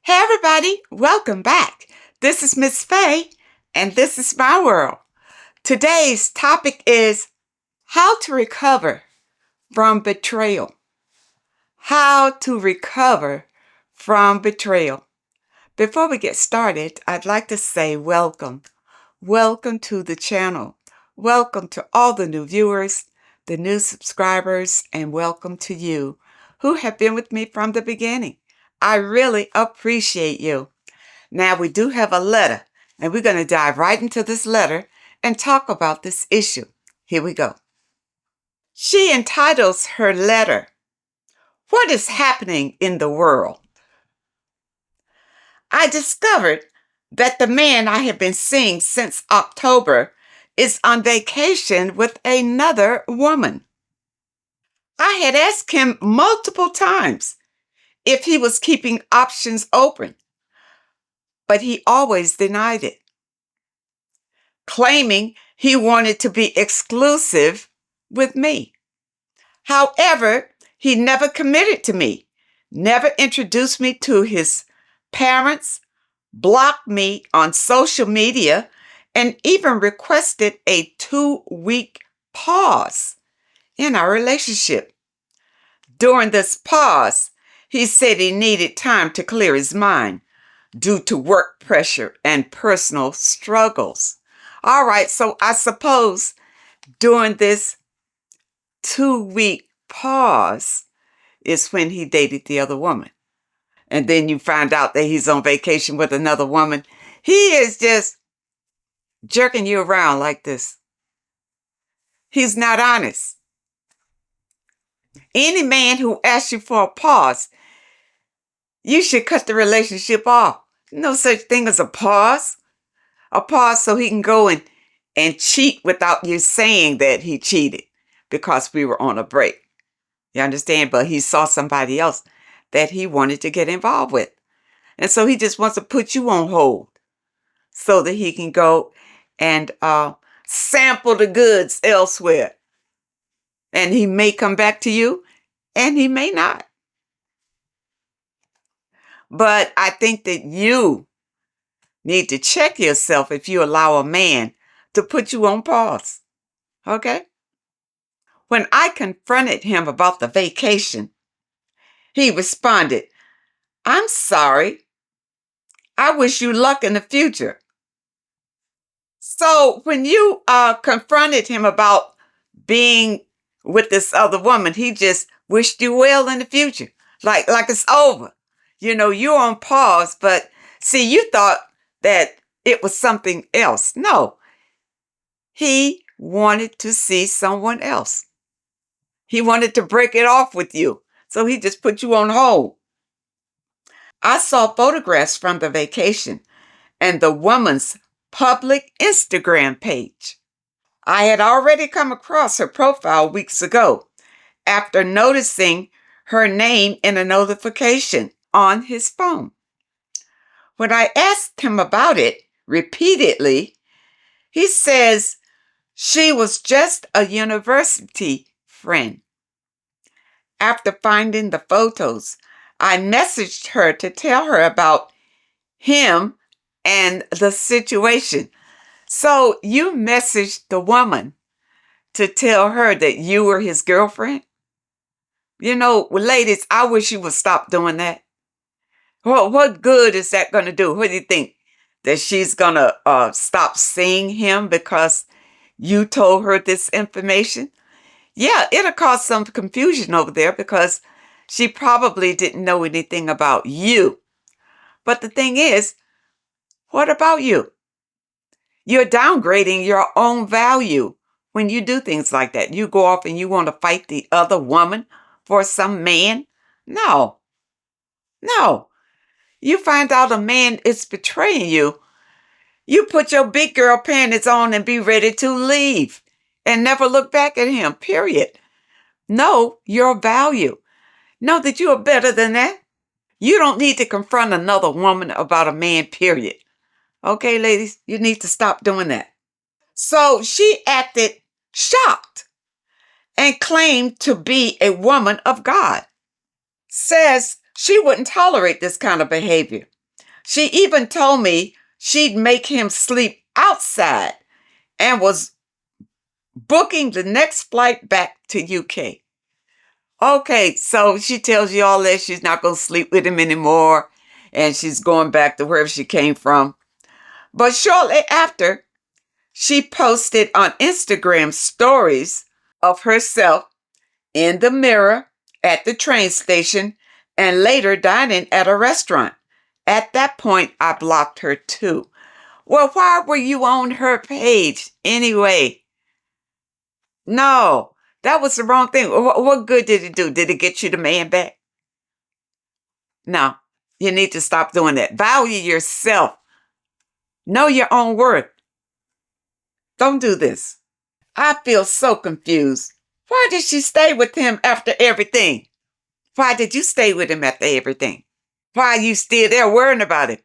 Hey everybody, welcome back. This is Miss Faye, and this is my world. Today's topic is how to recover from betrayal. How to recover from betrayal. Before we get started, I'd like to say welcome. Welcome to the channel. Welcome to all the new viewers, the new subscribers, and welcome to you who have been with me from the beginning. I really appreciate you. Now, we do have a letter, and we're going to dive right into this letter and talk about this issue. Here we go. She entitles her letter, "What is Happening in the World?" I discovered that the man I have been seeing since October is on vacation with another woman. I had asked him multiple times if he was keeping options open, but he always denied it, claiming he wanted to be exclusive with me. However, he never committed to me, never introduced me to his parents, blocked me on social media, and even requested a 2-week pause in our relationship. During this pause, he said he needed time to clear his mind due to work pressure and personal struggles. All right, so I suppose during this 2-week pause is when he dated the other woman. And then you find out that he's on vacation with another woman. He is just jerking you around like this. He's not honest. Any man who asks you for a pause, you should cut the relationship off. No such thing as a pause. A pause so he can go and cheat without you saying that he cheated because we were on a break. You understand? But he saw somebody else that he wanted to get involved with. And so he just wants to put you on hold so that he can go and sample the goods elsewhere. And he may come back to you and he may not. But I think that you need to check yourself if you allow a man to put you on pause. Okay? When I confronted him about the vacation, he responded, "I'm sorry. I wish you luck in the future." So when you confronted him about being with this other woman, he just wished you well in the future. Like it's over. You know, you're on pause, but see, you thought that it was something else. No, he wanted to see someone else. He wanted to break it off with you. So he just put you on hold. I saw photographs from the vacation and the woman's public Instagram page. I had already come across her profile weeks ago after noticing her name in a notification on his phone. When I asked him about it repeatedly, he says she was just a university friend. After finding the photos, I messaged her to tell her about him and the situation. So you messaged the woman to tell her that you were his girlfriend? You know, ladies, I wish you would stop doing that. Well, what good is that going to do? What do you think? That she's going to stop seeing him because you told her this information? Yeah, it'll cause some confusion over there because she probably didn't know anything about you. But the thing is, what about you? You're downgrading your own value when you do things like that. You go off and you want to fight the other woman for some man? No. You find out a man is betraying you, you put your big girl panties on and be ready to leave and never look back at him, period. Know your value. Know that you are better than that. You don't need to confront another woman about a man, period. Okay, ladies, you need to stop doing that. So she acted shocked and claimed to be a woman of God. Says she wouldn't tolerate this kind of behavior. She even told me she'd make him sleep outside and was booking the next flight back to UK. Okay, so she tells you all that she's not going to sleep with him anymore and she's going back to wherever she came from. But shortly after, she posted on Instagram stories of herself in the mirror at the train station and later dining at a restaurant. At that point, I blocked her too. Well, why were you on her page anyway? No, that was the wrong thing. What good did it do? Did it get you the man back? No, you need to stop doing that. Value yourself. Know your own worth. Don't do this. I feel so confused. Why did she stay with him after everything? Why did you stay with him after everything? Why are you still there worrying about it?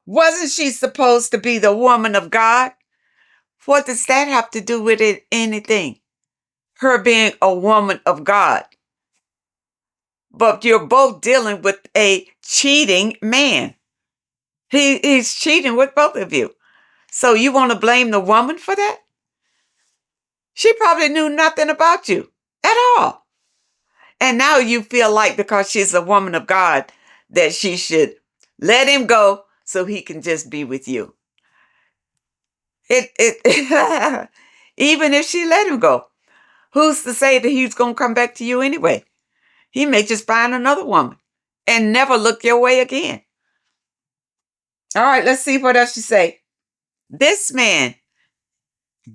Wasn't she supposed to be the woman of God? What does that have to do with it? Anything? Her being a woman of God. But you're both dealing with a cheating man. He's cheating with both of you. So you want to blame the woman for that? She probably knew nothing about you at all. And now you feel like because she's a woman of God that she should let him go so he can just be with you. Even if she let him go, who's to say that he's going to come back to you anyway? He may just find another woman and never look your way again. All right, let's see what else you say. This man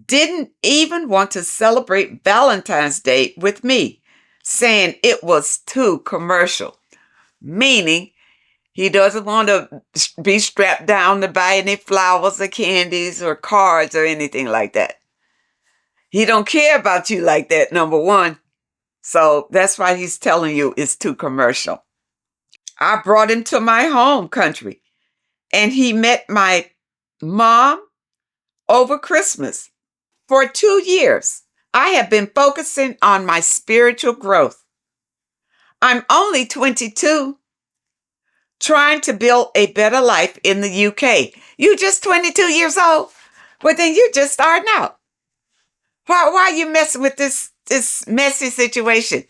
didn't even want to celebrate Valentine's Day with me, saying it was too commercial, meaning he doesn't want to be strapped down to buy any flowers or candies or cards or anything like that. He don't care about you like that, number one. So that's why he's telling you it's too commercial. I brought him to my home country and he met my mom over Christmas. For 2 years, I have been focusing on my spiritual growth. I'm only 22, trying to build a better life in the UK. You just 22 years old? Well, then you're just starting out. Why are you messing with this messy situation?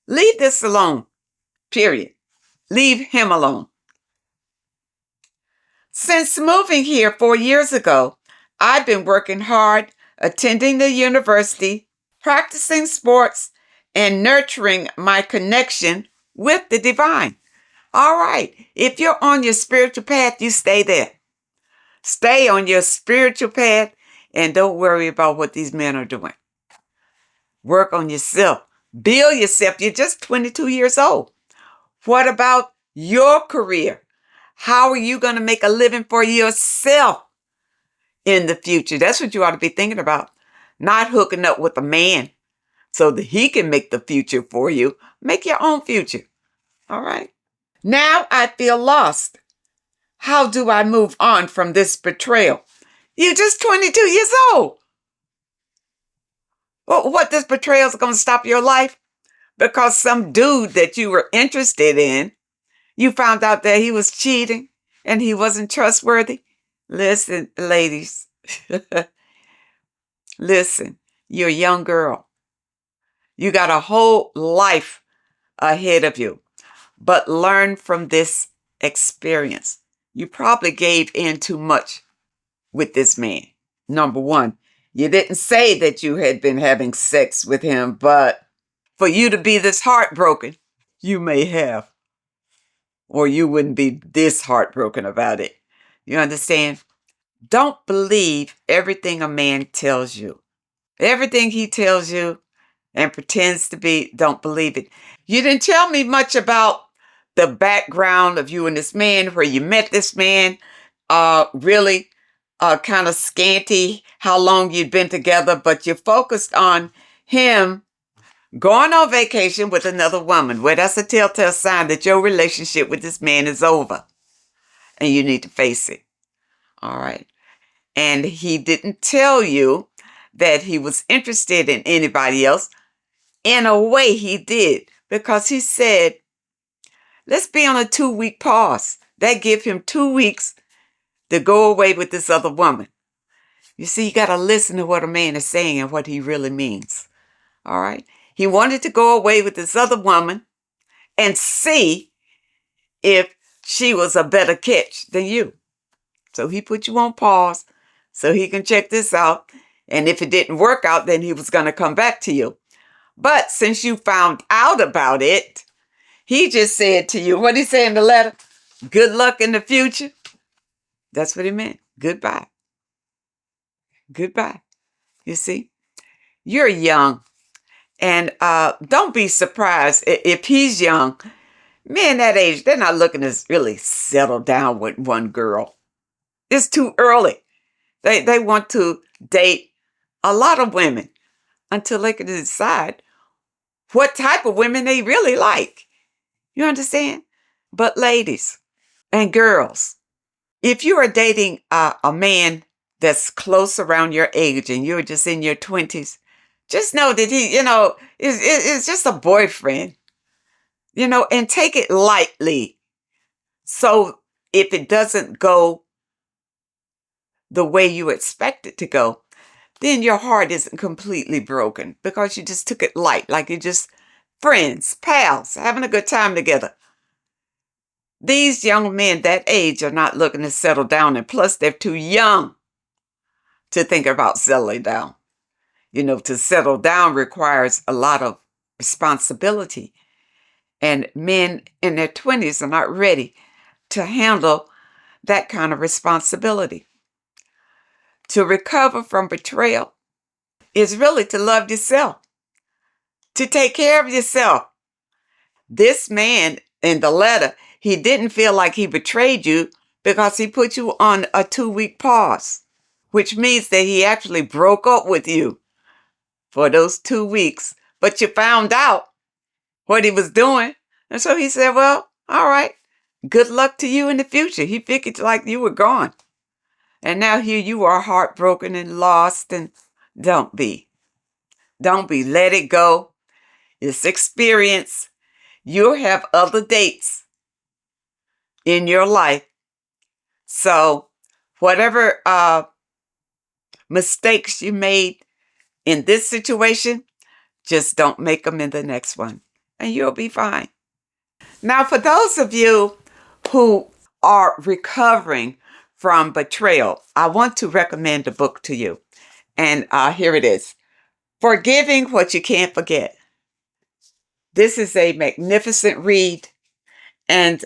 Leave this alone, period. Leave him alone. Since moving here 4 years ago, I've been working hard, attending the university, practicing sports, and nurturing my connection with the divine. All right, if you're on your spiritual path, you stay there. Stay on your spiritual path and don't worry about what these men are doing. Work on yourself. Build yourself. You're just 22 years old. What about your career? How are you going to make a living for yourself in the future? That's what you ought to be thinking about. Not hooking up with a man so that he can make the future for you. Make your own future. All right. Now I feel lost. How do I move on from this betrayal? You're just 22 years old. Well, what, this betrayal is going to stop your life? Because some dude that you were interested in, you found out that he was cheating and he wasn't trustworthy? Listen, ladies. Listen, you're a young girl. You got a whole life ahead of you. But learn from this experience. You probably gave in too much with this man. Number one, you didn't say that you had been having sex with him, but for you to be this heartbroken, you may have. Or you wouldn't be this heartbroken about it. You understand? Don't believe everything a man tells you. Everything he tells you and pretends to be, don't believe it. You didn't tell me much about the background of you and this man, where you met this man, really kind of scanty, how long you'd been together, but you focused on him going on vacation with another woman. Well, that's a telltale sign that your relationship with this man is over. And you need to face it. All right. And he didn't tell you that he was interested in anybody else. In a way, he did. Because he said, let's be on a 2-week pause. That give him 2 weeks to go away with this other woman. You see, you got to listen to what a man is saying and what he really means. All right? He wanted to go away with this other woman and see if she was a better catch than you. So he put you on pause so he can check this out. And if it didn't work out, then he was going to come back to you. But since you found out about it, he just said to you, what did he say in the letter? Good luck in the future. That's what he meant. Goodbye. Goodbye. You see, you're young. And don't be surprised if he's young. Men that age, they're not looking to really settle down with one girl. It's too early. They want to date a lot of women until they can decide what type of women they really like. You understand? But ladies and girls, if you are dating a man that's close around your age and you're just in your 20s, just know that he, is just a boyfriend, and take it lightly. So if it doesn't go the way you expect it to go, then your heart isn't completely broken because you just took it light, like you're just friends, pals, having a good time together. These young men that age are not looking to settle down, and plus they're too young to think about settling down. To settle down requires a lot of responsibility, and men in their 20s are not ready to handle that kind of responsibility. To recover from betrayal is really to love yourself, to take care of yourself. This man in the letter, he didn't feel like he betrayed you because he put you on a 2-week pause, which means that he actually broke up with you for those 2 weeks. But you found out what he was doing. And so he said, well, all right, good luck to you in the future. He figured like you were gone. And now here you are heartbroken and lost. And don't be. Don't be. Let it go. It's experience. You'll have other dates in your life. So whatever mistakes you made in this situation, just don't make them in the next one. And you'll be fine. Now, for those of you who are recovering from betrayal, I want to recommend a book to you. And here it is. Forgiving What You Can't Forget. This is a magnificent read. And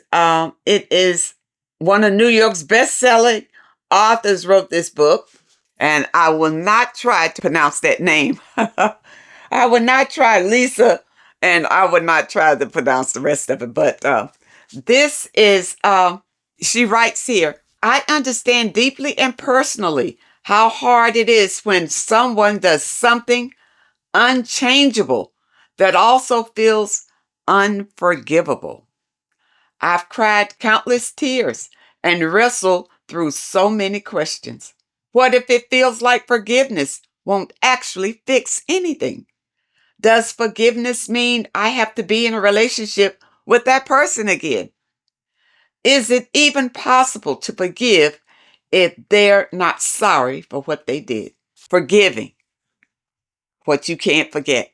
it is one of New York's best-selling authors wrote this book. And I will not try to pronounce that name. I would not try Lisa, and I would not try to pronounce the rest of it. But this is, she writes here, I understand deeply and personally how hard it is when someone does something unchangeable that also feels unforgivable. I've cried countless tears and wrestled through so many questions. What if it feels like forgiveness won't actually fix anything? Does forgiveness mean I have to be in a relationship with that person again? Is it even possible to forgive if they're not sorry for what they did? Forgiving what you can't forget.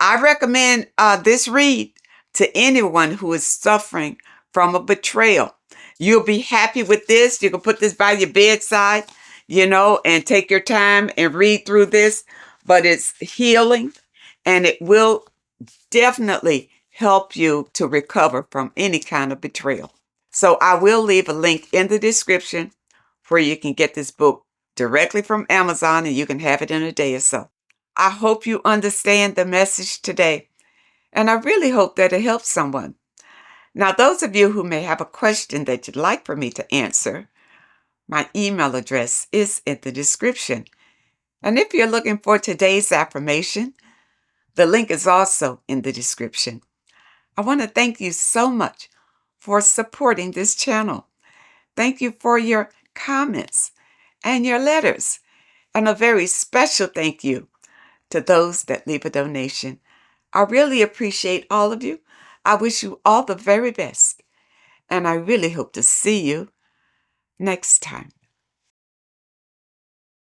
I recommend this read to anyone who is suffering from a betrayal. You'll be happy with this. You can put this by your bedside, and take your time and read through this. But it's healing, and it will definitely help you to recover from any kind of betrayal. So I will leave a link in the description where you can get this book directly from Amazon, and you can have it in a day or so. I hope you understand the message today, and I really hope that it helps someone. Now, those of you who may have a question that you'd like for me to answer, my email address is in the description. And if you're looking for today's affirmation, the link is also in the description. I want to thank you so much for supporting this channel. Thank you for your comments and your letters. And a very special thank you to those that leave a donation. I really appreciate all of you. I wish you all the very best. And I really hope to see you next time.